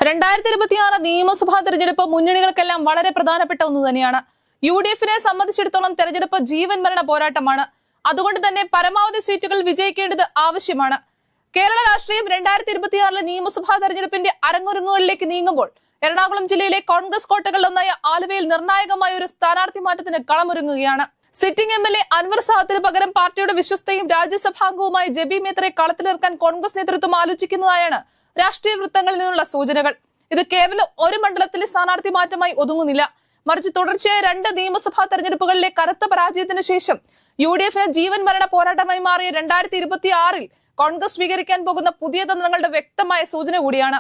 2026 നിയമസഭാ തെരഞ്ഞെടുപ്പ് മുന്നണികൾക്കെല്ലാം വളരെ പ്രധാനപ്പെട്ട ഒന്ന് തന്നെയാണ്. UDF-നെ സംബന്ധിച്ചിടത്തോളം തെരഞ്ഞെടുപ്പ് ജീവൻ മരണ പോരാട്ടമാണ്. അതുകൊണ്ട് തന്നെ പരമാവധി സീറ്റുകൾ വിജയിക്കേണ്ടത് ആവശ്യമാണ്. കേരള രാഷ്ട്രീയം 2026 നിയമസഭാ തെരഞ്ഞെടുപ്പിന്റെ അരങ്ങൊരുങ്ങുകളിലേക്ക് നീങ്ങുമ്പോൾ എറണാകുളം ജില്ലയിലെ കോൺഗ്രസ് കോട്ടകളിലൊന്നായ ആലുവയിൽ നിർണായകമായ ഒരു സ്ഥാനാർത്ഥി മാറ്റത്തിന് കളമൊരുങ്ങുകയാണ്. സിറ്റിംഗ് MLA അൻവർ സാദത്തിന് പകരം പാർട്ടിയുടെ വിശ്വസ്തയും രാജ്യസഭാംഗവുമായ ജെബി മേത്തറെ കളത്തിലിറക്കാൻ കോൺഗ്രസ് നേതൃത്വം ആലോചിക്കുന്നതായാണ് രാഷ്ട്രീയ വൃത്തങ്ങളിൽ നിന്നുള്ള സൂചനകൾ. ഇത് കേവലം ഒരു മണ്ഡലത്തിലെ സ്ഥാനാർത്ഥി മാറ്റമായി ഒതുങ്ങുന്നില്ല. മറിച്ച് തുടർച്ചയായ 2 നിയമസഭാ തെരഞ്ഞെടുപ്പുകളിലെ കനത്ത പരാജയത്തിന് ശേഷം UDF-ന് ജീവൻ മരണ പോരാട്ടമായി മാറിയ 2026 കോൺഗ്രസ് സ്വീകരിക്കാൻ പോകുന്ന പുതിയ തന്ത്രങ്ങളുടെ വ്യക്തമായ സൂചന കൂടിയാണ്.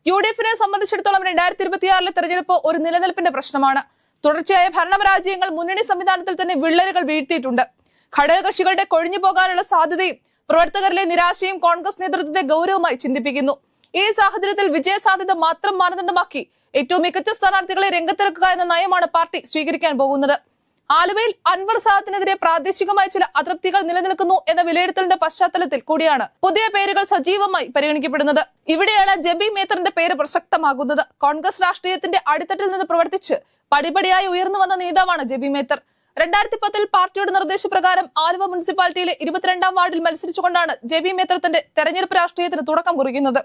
UDF-നെ സംബന്ധിച്ചിടത്തോളം 2026 തെരഞ്ഞെടുപ്പ് ഒരു നിലനിൽപ്പിന്റെ പ്രശ്നമാണ്. തുടർച്ചയായ ഭരണപരാജയങ്ങൾ മുന്നണി സംവിധാനത്തിൽ തന്നെ വിള്ളലുകൾ വീഴ്ത്തിയിട്ടുണ്ട്. ഘടകകക്ഷികളുടെ കൊഴിഞ്ഞു പോകാനുള്ള സാധ്യതയും പ്രവർത്തകരിലെ നിരാശയും കോൺഗ്രസ് നേതൃത്വത്തെ ഗൗരവമായി ചിന്തിപ്പിക്കുന്നു. ഈ സാഹചര്യത്തിൽ വിജയസാധ്യത മാത്രം മാനദണ്ഡമാക്കി ഏറ്റവും മികച്ച സ്ഥാനാർത്ഥികളെ രംഗത്തിറക്കുക എന്ന നയമാണ് പാർട്ടി സ്വീകരിക്കാൻ പോകുന്നത്. ആലുവയിൽ അൻവർ സാദത്തിനെതിരെ പ്രാദേശികമായ ചില അതൃപ്തികൾ നിലനിൽക്കുന്നു എന്ന വിലയിരുത്തലിന്റെ പശ്ചാത്തലത്തിൽ കൂടിയാണ് പുതിയ പേരുകൾ സജീവമായി പരിഗണിക്കപ്പെടുന്നത്. ഇവിടെയാണ് ജെബി മേത്തറിന്റെ പേര് പ്രസക്തമാകുന്നത്. കോൺഗ്രസ് രാഷ്ട്രീയത്തിന്റെ അടിത്തട്ടിൽ നിന്ന് പ്രവർത്തിച്ച് പടിപടിയായി ഉയർന്നു വന്ന നേതാവാണ് ജെബി മേത്തർ. 2010 പാർട്ടിയുടെ നിർദ്ദേശപ്രകാരം ആലുവ മുനിസിപ്പാലിറ്റിയിലെ 22ാം വാർഡിൽ മത്സരിച്ചുകൊണ്ടാണ് ജെബി മേത്തർ തന്റെ തെരഞ്ഞെടുപ്പ് രാഷ്ട്രീയത്തിന് തുടക്കം കുറിക്കുന്നത്.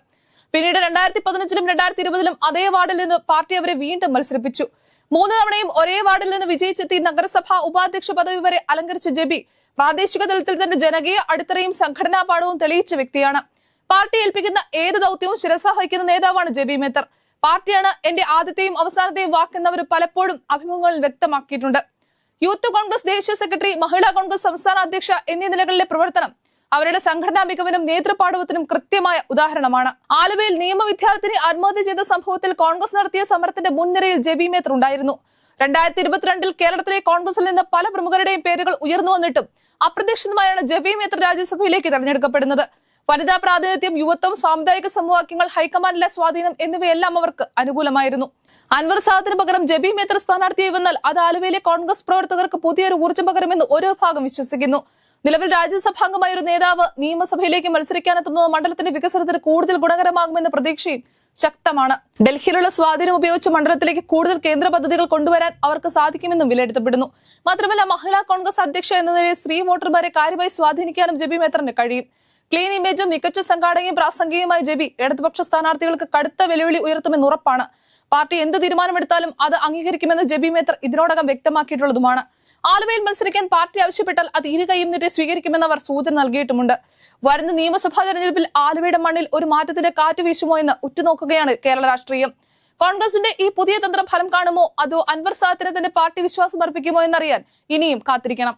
പിന്നീട് 2015-ലും 2020-ലും അതേ വാർഡിൽ നിന്ന് പാർട്ടി അവരെ വീണ്ടും മത്സരിപ്പിച്ചു. 3 തവണയും ഒരേ വാർഡിൽ നിന്ന് വിജയിച്ചെത്തി നഗരസഭാ ഉപാധ്യക്ഷ പദവി വരെ അലങ്കരിച്ച ജെബി പ്രാദേശിക തലത്തിൽ തന്റെ ജനകീയ അടിത്തറയും സംഘടനാ പാഠവും തെളിയിച്ച വ്യക്തിയാണ്. പാർട്ടി ഏൽപ്പിക്കുന്ന ഏത് ദൌത്യവും ശിരസാ വഹിക്കുന്ന നേതാവാണ് ജെബി മേത്തർ. പാർട്ടിയാണ് എന്റെ ആദ്യത്തെയും അവസാനത്തെയും വാക്കെന്നവർ പലപ്പോഴും അഭിമുഖങ്ങളിൽ വ്യക്തമാക്കിയിട്ടുണ്ട്. യൂത്ത് കോൺഗ്രസ് ദേശീയ സെക്രട്ടറി, മഹിളാ കോൺഗ്രസ് സംസ്ഥാന അധ്യക്ഷ എന്നീ നിലകളിലെ പ്രവർത്തനം അവരുടെ സംഘടനാ മികവിനും നേതൃപാടവത്തിനും കൃത്യമായ ഉദാഹരണമാണ്. ആലുവയിൽ നിയമവിദ്യാർത്ഥിനി ആത്മഹത്യ ചെയ്ത സംഭവത്തിൽ കോൺഗ്രസ് നടത്തിയ സമരത്തിന്റെ മുൻനിരയിൽ ജെബി മേത്തർ ഉണ്ടായിരുന്നു. 2022 കേരളത്തിലെ കോൺഗ്രസിൽ നിന്ന് പല പ്രമുഖരുടെയും പേരുകൾ ഉയർന്നു വന്നിട്ടും അപ്രതീക്ഷിതമായാണ് ജെബി മേത്തർ രാജ്യസഭയിലേക്ക് തെരഞ്ഞെടുക്കപ്പെടുന്നത്. വനിതാ പ്രാതിനിധ്യം, യുവത്വം, സാമുദായിക സമവാക്യങ്ങൾ, ഹൈക്കമാൻഡിലെ സ്വാധീനം എന്നിവയെല്ലാം അവർക്ക് അനുകൂലമായിരുന്നു. അൻവർ സാദത്തിന് പകരം ജെബി മേത്തർ സ്ഥാനാർത്ഥിയായി വന്നാൽ അത് ആലുവയിലെ കോൺഗ്രസ് പ്രവർത്തകർക്ക് പുതിയൊരു ഊർജ്ജം പകരുമെന്ന് ഒരു വിഭാഗം വിശ്വസിക്കുന്നു. നിലവിൽ രാജ്യസഭാംഗമായ ഒരു നേതാവ് നിയമസഭയിലേക്ക് മത്സരിക്കാനെത്തുന്നത് മണ്ഡലത്തിന്റെ വികസനത്തിന് കൂടുതൽ ഗുണകരമാകുമെന്ന പ്രതീക്ഷയും ശക്തമാണ്. ഡൽഹിയിലുള്ള സ്വാധീനം ഉപയോഗിച്ച് മണ്ഡലത്തിലേക്ക് കൂടുതൽ കേന്ദ്ര പദ്ധതികൾ കൊണ്ടുവരാൻ അവർക്ക് സാധിക്കുമെന്നും വിലയിരുത്തപ്പെടുന്നു. മാത്രമല്ല, മഹിളാ കോൺഗ്രസ് അധ്യക്ഷ എന്ന നിലയിൽ സ്ത്രീ വോട്ടർമാരെ കാര്യമായി സ്വാധീനിക്കാനും ജെബി മേത്തറിന് കഴിയും. ക്ലീൻ ഇമേജും മികച്ച സംഘാടകയും പ്രാസംഗികയുമായ ജെബി ഇടതുപക്ഷ സ്ഥാനാർത്ഥികൾക്ക് കടുത്ത വെല്ലുവിളി ഉയർത്തുമെന്ന് ഉറപ്പാണ്. പാർട്ടി എന്ത് തീരുമാനമെടുത്താലും അത് അംഗീകരിക്കുമെന്ന് ജെബി മേത്തർ ഇതിനോടകം വ്യക്തമാക്കിയിട്ടുള്ളതുമാണ്. ആലുവയിൽ മത്സരിക്കാൻ പാർട്ടി ആവശ്യപ്പെട്ടാൽ അത് ഇരുകൈയും നീട്ടി സ്വീകരിക്കുമെന്ന് അവർ സൂചന നൽകിയിട്ടുമുണ്ട്. വരുന്ന നിയമസഭാ തെരഞ്ഞെടുപ്പിൽ ആലുവയുടെ മണ്ണിൽ ഒരു മാറ്റത്തിന്റെ കാറ്റ് വീശുമോ എന്ന് ഉറ്റുനോക്കുകയാണ് കേരള രാഷ്ട്രീയം. കോൺഗ്രസിന്റെ ഈ പുതിയ തന്ത്രം ഫലം കാണുമോ, അതോ അൻവർ സാദത്തിന് തന്നെ പാർട്ടി വിശ്വാസം അർപ്പിക്കുമോ എന്നറിയാൻ ഇനിയും കാത്തിരിക്കണം.